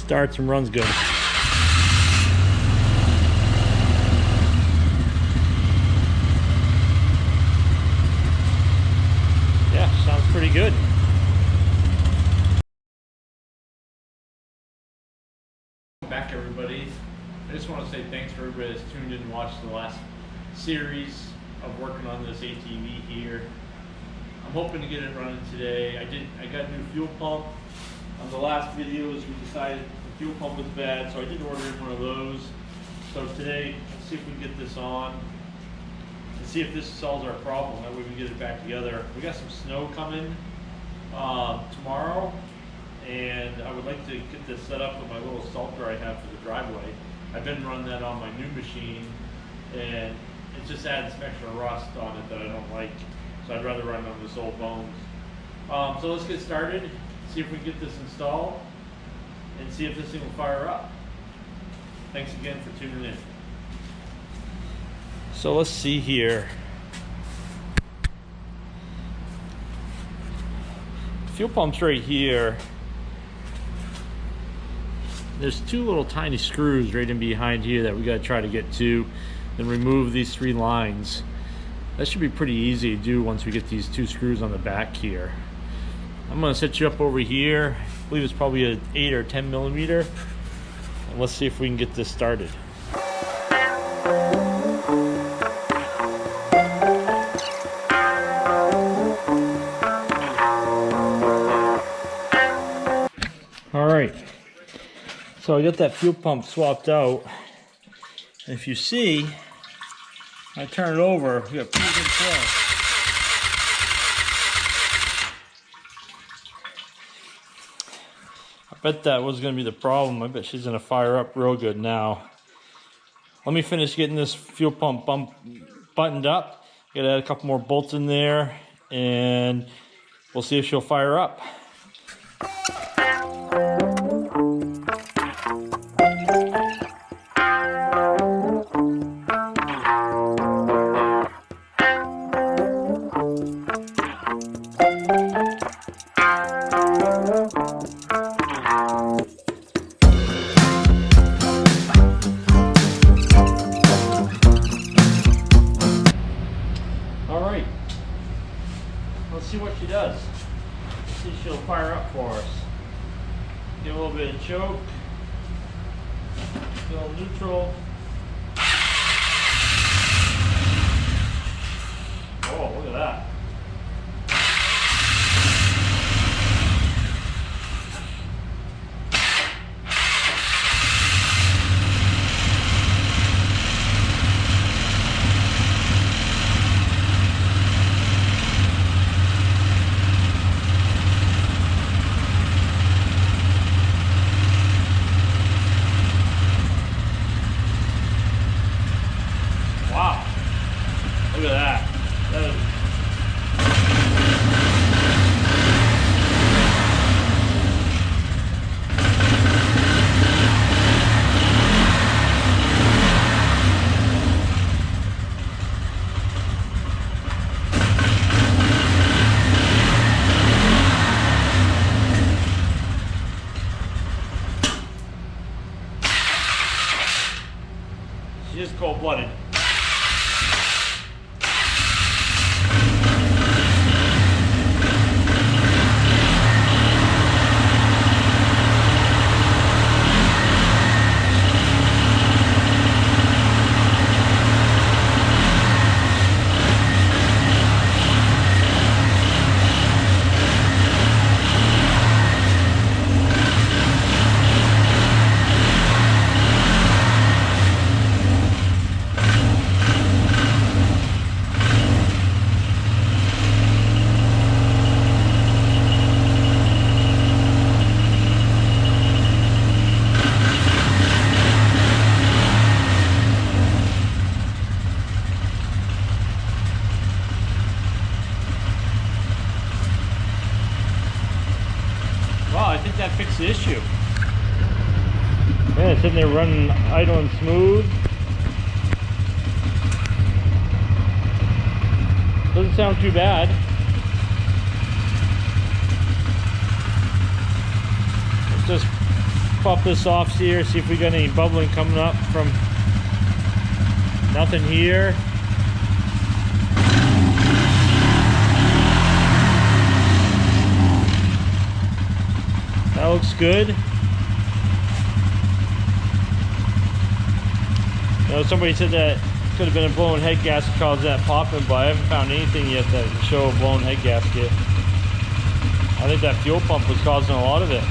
starts and runs good. Yeah, sounds pretty good. Back, everybody. I just want to say thanks for everybody that's tuned in and watched the last series of working on this ATV here. I'm hoping to get it running today. I got a new fuel pump. On the last videos, we decided the fuel pump was bad, so I did order one of those. So today, let's see if we can get this on and see if this solves our problem. That way we can get it back together. We got some snow coming tomorrow, and I would like to get this set up with my little salter I have for the driveway. I've been running that on my new machine, and it just adds some extra rust on it that I don't like. So I'd rather run on this old bones. So let's get started, see if we can get this installed, and see if this thing will fire up. Thanks again for tuning in. So let's see here. Fuel pump's right here. There's two little tiny screws right in behind here that we gotta try to get to and remove these 3 lines. That should be pretty easy to do once we get these 2 screws on the back here. I'm gonna set you up over here. I believe it's probably an 8 or 10 millimeter. And let's see if we can get this started. All right, so I got that fuel pump swapped out. And if you see, I turn it over, we got pretty good flow. I bet that was going to be the problem. I bet she's going to fire up real good now. Let me finish getting this fuel pump buttoned up. Gotta add a couple more bolts in there, and we'll see if she'll fire up. Let's see what she does. Let's see if she'll fire up for us. Get a little bit of choke. Go neutral. Oh, look at that. Wow, look at that. That is... She's just cold-blooded. Wow, I think that fixed the issue. Yeah, it's sitting there running idle and smooth. Doesn't sound too bad. Let's just pop this off here, see if we got any bubbling coming up from nothing here. That looks good. You know, somebody said that could have been a blown head gasket caused that popping, but I haven't found anything yet that can show a blown head gasket. I think that fuel pump was causing a lot of it.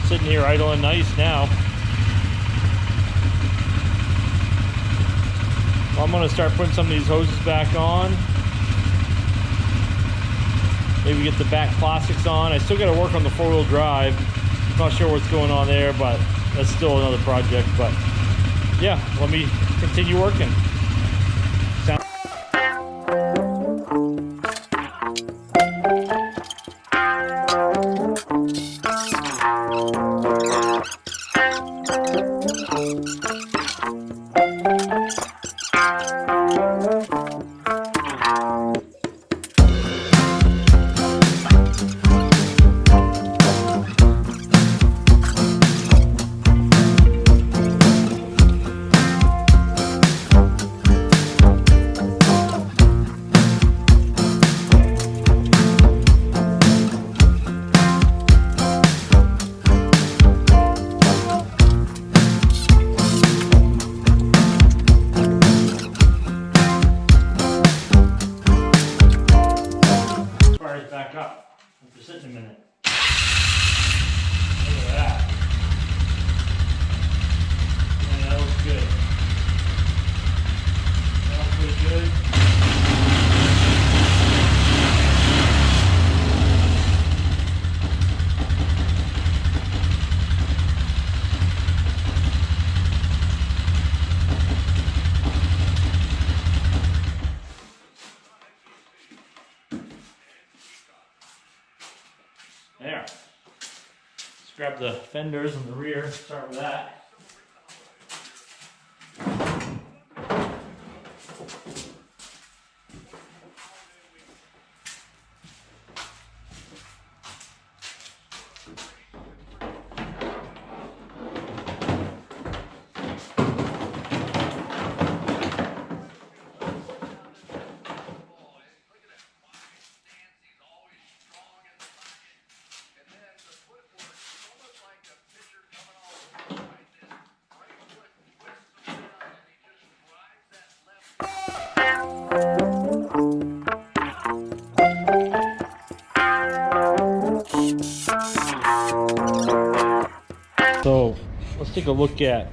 Sitting here idling nice now. Well, I'm going to start putting some of these hoses back on. Maybe get the back plastics on. I still got to work on the four-wheel drive. Not sure what's going on there, but that's still another project. But yeah, let me continue working. Back up after sitting a minute. Look at that. Man, that looks good. That looks pretty good. There. Let's grab the fenders in the rear, start with that. So let's take a look at,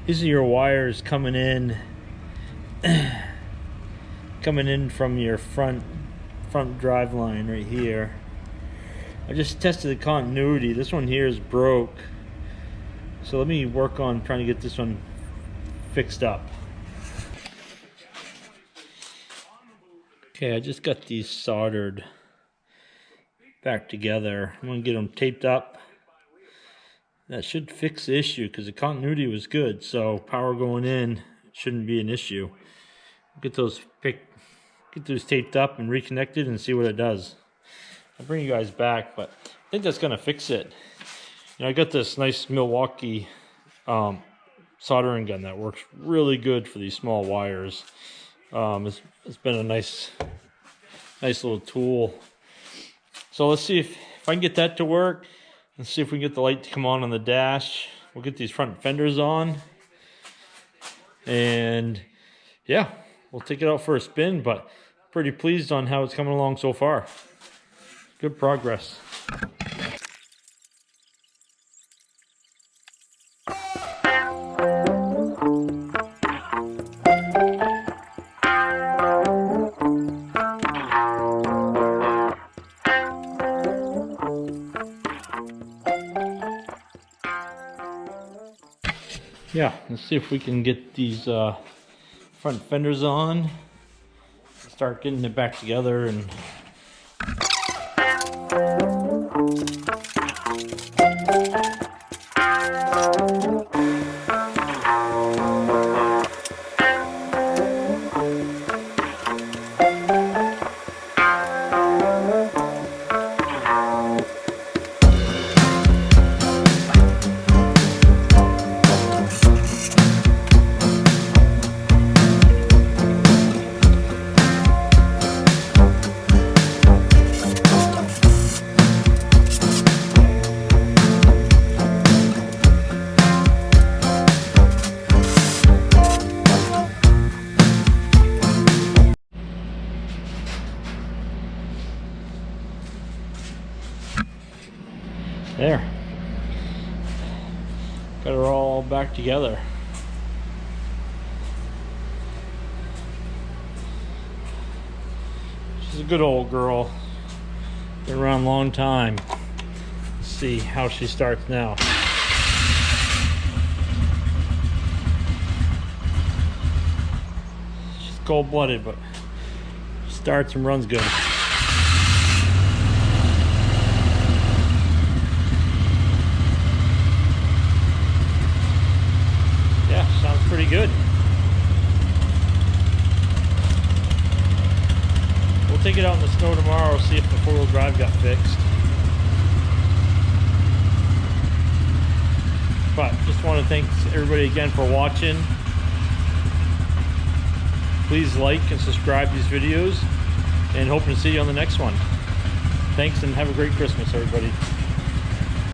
these are your wires coming in from your front drive line right here. I just tested the continuity. This one here is broke, so let me work on trying to get this one fixed up. Okay, I just got these soldered back together. I'm gonna get them taped up. That should fix the issue because the continuity was good, so power going in shouldn't be an issue. Get those taped up and reconnected and see what it does. I'll bring you guys back, but I think that's gonna fix it. You know, I got this nice Milwaukee soldering gun that works really good for these small wires. It's been a nice little tool. So let's see if I can get that to work. Let's see if we can get the light to come on the dash. We'll get these front fenders on. And yeah, we'll take it out for a spin, but pretty pleased on how it's coming along so far. Good progress. Yeah, let's see if we can get these front fenders on, start getting it back together. And There. Got her all back together. She's a good old girl. Been around a long time. Let's see how she starts now. She's cold-blooded, but starts and runs good. Yeah, sounds pretty good. We'll take it out in the snow tomorrow, see if the four-wheel drive got fixed. But just want to thank everybody again for watching. Please like and subscribe these videos, and hoping to see you on the next one. Thanks, and have a great Christmas, everybody.